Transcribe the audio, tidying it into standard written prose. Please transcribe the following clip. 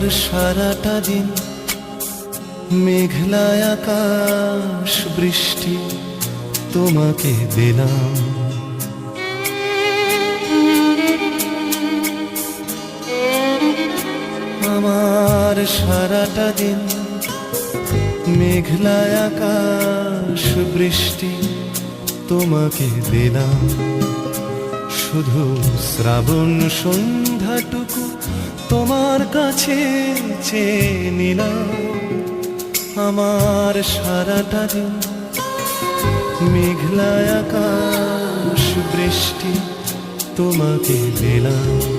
সারাটা দিন মেঘলা আকাশ বৃষ্টি তোমাকে দিলাম। আমার সারাটা দিন মেঘলা আকাশ বৃষ্টি তোমাকে দিলাম। শুধু শ্রাবণ সন্ধ্যাটুকু তোমার কাছে চেয়ে নিলাম। আমার সারাটা দিন মেঘলা আকাশ বৃষ্টি তোমাকে দিলাম।